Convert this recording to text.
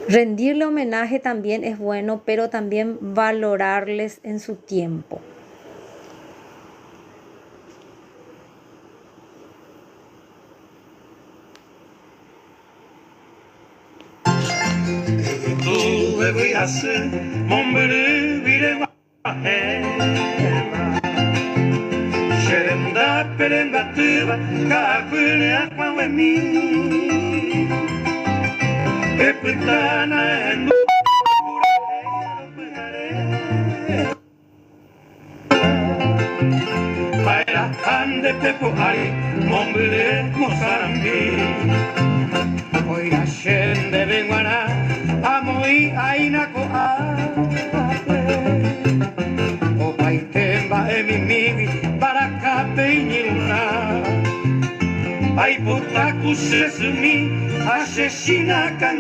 Rendirle homenaje también es bueno, pero también valorarles en su tiempo. Ande pepo ari, mombele mozarambi. Hoy la gente venguana, amoi ainako ate. O paitemba emimibi, baraka peiniluna. Pai potaku sesumi, asesina kange.